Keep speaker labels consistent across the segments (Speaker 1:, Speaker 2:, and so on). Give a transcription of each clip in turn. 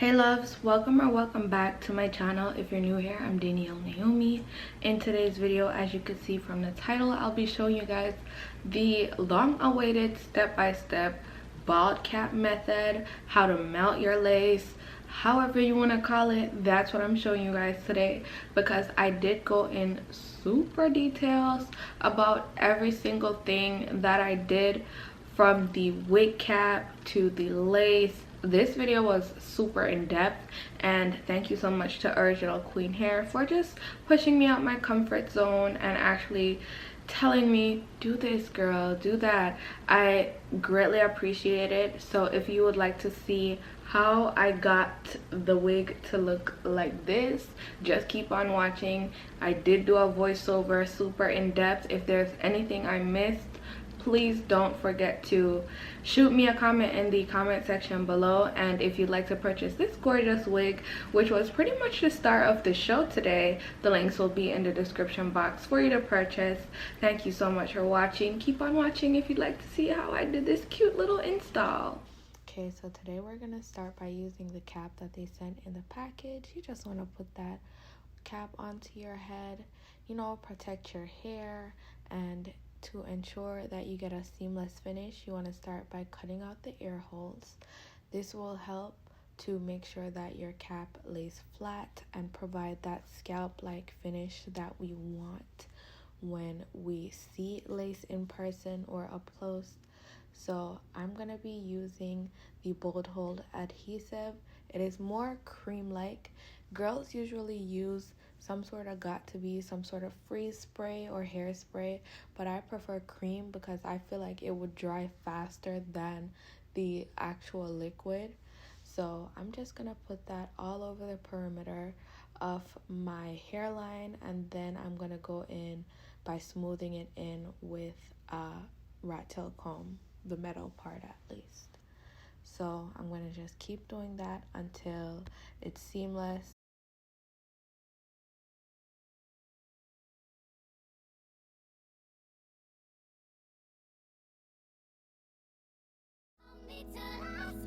Speaker 1: Hey loves, welcome back to my channel. If you're new here, I'm Danielle Naomi. In today's video, as you can see from the title, I'll be showing you guys the long-awaited step-by-step bald cap method, how to melt your lace, however you want to call it. That's what I'm showing you guys today, because I did go in super details about every single thing that I did, from the wig cap to the lace. This video was super in-depth, and thank you so much to Original Queen Hair for just pushing me out my comfort zone and actually telling me, do this girl, do that. I greatly appreciate it. So if you would like to see how I got the wig to look like this, just keep on watching. I did do a voiceover super in-depth. If there's anything I missed, please don't forget to shoot me a comment in the comment section below. And if you'd like to purchase this gorgeous wig, which was pretty much the star of the show today, the links will be in the description box for you to purchase. Thank you so much for watching. Keep on watching if you'd like to see how I did this cute little install. Okay, so today we're gonna start by using the cap that they sent in the package. You just want to put that cap onto your head, you know, protect your hair. And to ensure that you get a seamless finish, you want to start by cutting out the ear holes. This will help to make sure that your cap lays flat and provide that scalp-like finish that we want when we see lace in person or up close. So I'm going to be using the Bold Hold adhesive. It is more cream-like. Girls usually use some sort of freeze spray or hairspray, but I prefer cream because I feel like it would dry faster than the actual liquid. So I'm just gonna put that all over the perimeter of my hairline, and then I'm gonna go in by smoothing it in with a rat tail comb, the metal part at least. So I'm gonna just keep doing that until it's seamless.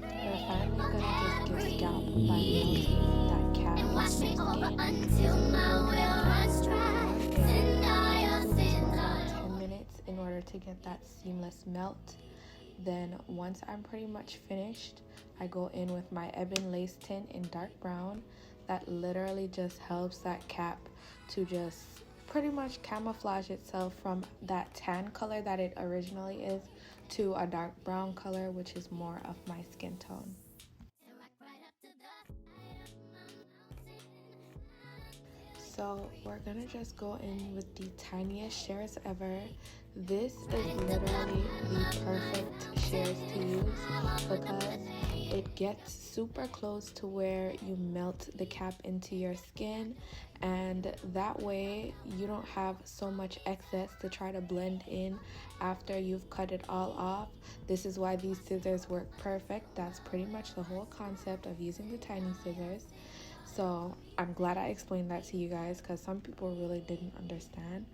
Speaker 1: We're finally gonna just get scalp by melting that cap in your skin. About 10 minutes in order to get that seamless melt. Then once I'm pretty much finished, I go in with my Ebin lace tint in dark brown. That literally just helps that cap to just pretty much camouflage itself from that tan color that it originally is to a dark brown color, which is more of my skin tone. So we're gonna just go in with the tiniest shears ever. This is literally the perfect shears to use because it gets super close to where you melt the cap into your skin, and that way you don't have so much excess to try to blend in after you've cut it all off. This is why these scissors work perfect. That's pretty much the whole concept of using the tiny scissors. So I'm glad I explained that to you guys, because some people really didn't understand.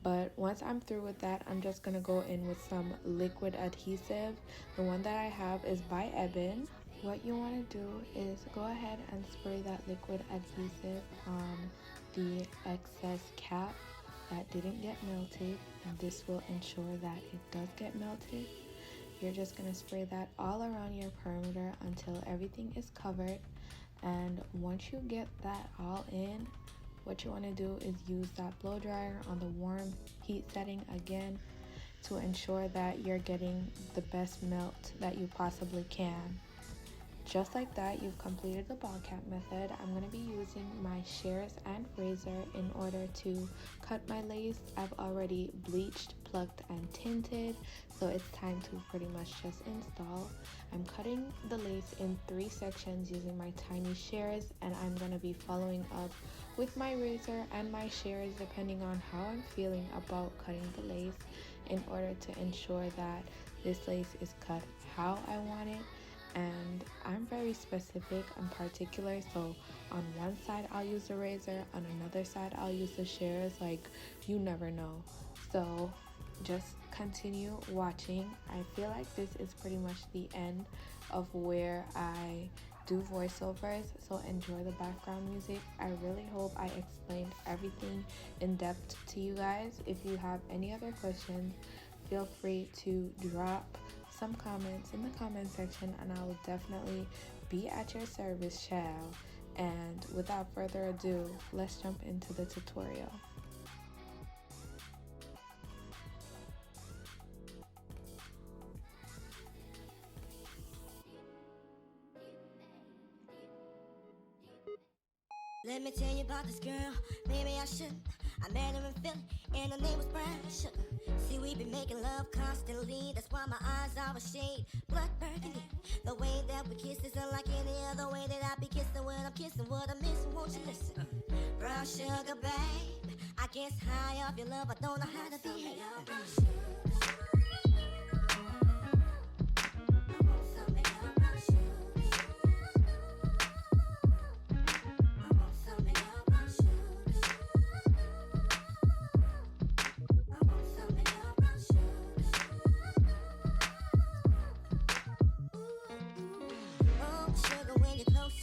Speaker 1: But once I'm through with that, I'm just going to go in with some liquid adhesive. The one that I have is by Ebin. What you want to do is go ahead and spray that liquid adhesive on the excess cap that didn't get melted, and this will ensure that it does get melted. You're just going to spray that all around your perimeter until everything is covered. And once you get that all in, what you want to do is use that blow dryer on the warm heat setting again to ensure that you're getting the best melt that you possibly can. Just like that, you've completed the ball cap method. I'm going to be using my shears and razor in order to cut my lace. I've already bleached, plucked, and tinted, so it's time to pretty much just install. I'm cutting the lace in 3 sections using my tiny shears, and I'm going to be following up with my razor and my shears depending on how I'm feeling about cutting the lace, in order to ensure that this lace is cut how I want it. And I'm very specific and particular, so on one side I'll use the razor, on another side I'll use the shears. Like, you never know. So just continue watching. I feel like this is pretty much the end of where I do voiceovers, so enjoy the background music. I really hope I explained everything in depth to you guys. If you have any other questions, feel free to drop some comments in the comment section and I will definitely be at your service, child. And without further ado, let's jump into the tutorial.
Speaker 2: Let me tell you about this girl, maybe I shouldn't. I met her in Philly, and her name was Brown Sugar. See, we been making love constantly, that's why my eyes are a shade blood burgundy. The way that we kiss is unlike any other way that I be kissing when I'm kissing what I'm missing, won't you listen? Brown sugar, babe, I guess high off your love, I don't know how to behave.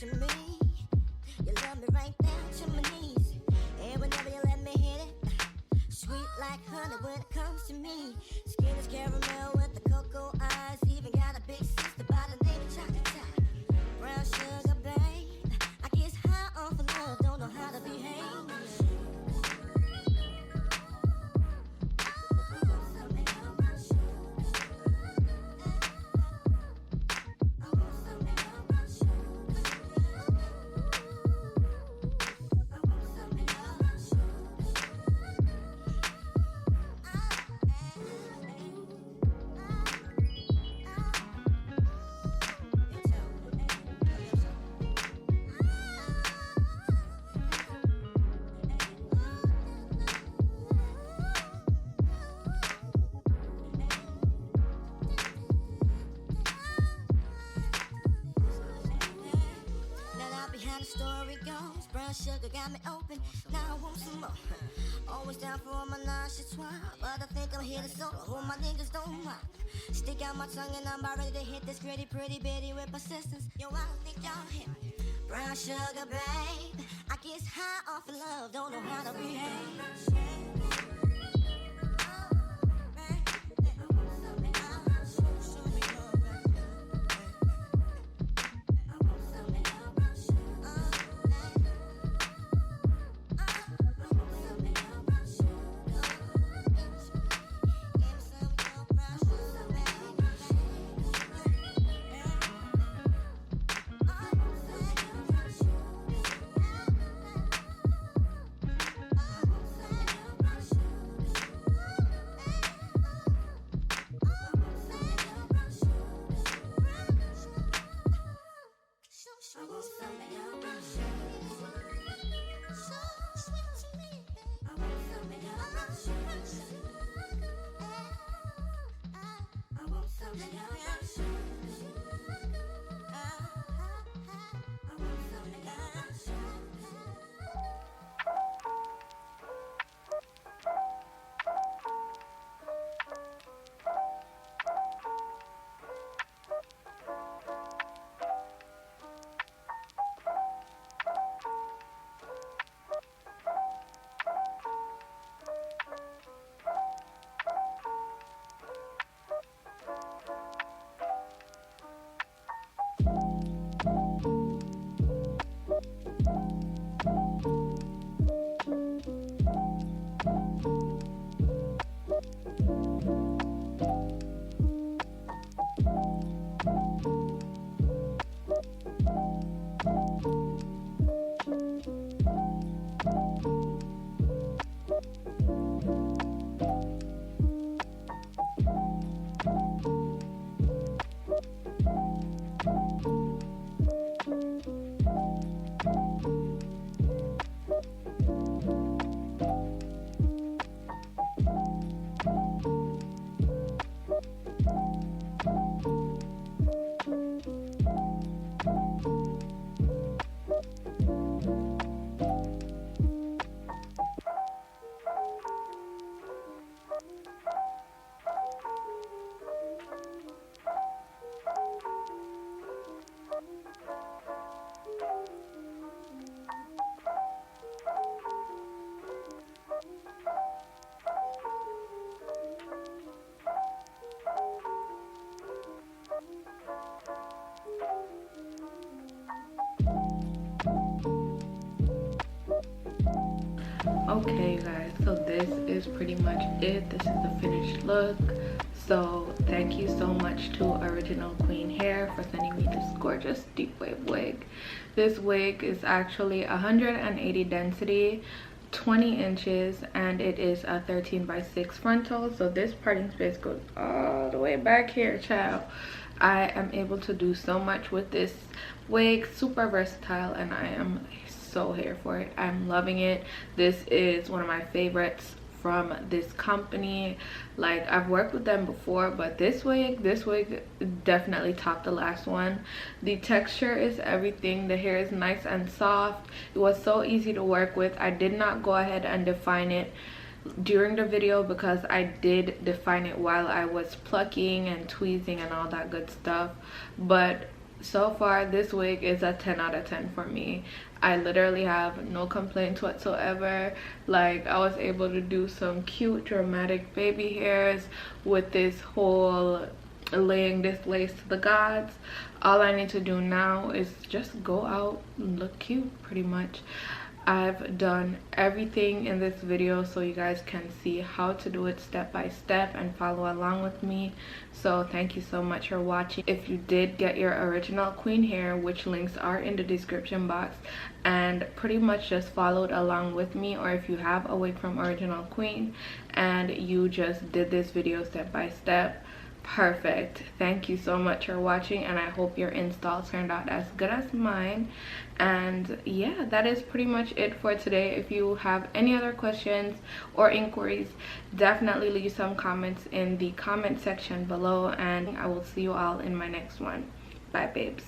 Speaker 2: To me, you love me right down to my knees, and whenever you let me hit it, sweet like honey when it comes to me. Skin is caramel with the cocoa eyes, even got a big sister by the name of Chocolate. Brown sugar, babe, I guess high off of love, don't know how to behave. Story goes, brown sugar got me open, now I want some more. Always down for my nauseous swap, but I think I'm here to solo, hope my niggas don't mind. Stick out my tongue and I'm about ready to hit this gritty pretty bitty with persistence. Yo, I don't think y'all hit me. Brown sugar, babe, I guess high off of love, don't know how to behave.
Speaker 1: Okay guys, so this is pretty much it. This is the finished look. So thank you so much to Original Queen Hair for sending me this gorgeous deep wave wig. This wig is actually 180 density, 20 inches, and it is a 13 by 6 frontal. So this parting space goes all the way back here, child. I am able to do so much with this wig. Super versatile, and I am so here for it. I'm loving it. This is one of my favorites from this company. Like, I've worked with them before, but this wig definitely topped the last one. The texture is everything. The hair is nice and soft. It was so easy to work with. I did not go ahead and define it during the video because I did define it while I was plucking and tweezing and all that good stuff, but so far this wig is a 10 out of 10 for me. I literally have no complaints whatsoever. Like, I was able to do some cute dramatic baby hairs with this whole laying this lace to the gods. All I need to do now is just go out and look cute, pretty much. I've done everything in this video so you guys can see how to do it step by step and follow along with me. So thank you so much for watching. If you did get your Original Queen hair, which links are in the description box, and pretty much just followed along with me, or if you have a wig from Original Queen and you just did this video step by step, perfect. Thank you so much for watching, and I hope your install turned out as good as mine. And yeah, that is pretty much it for today. If you have any other questions or inquiries, definitely leave some comments in the comment section below, and I will see you all in my next one. Bye babes.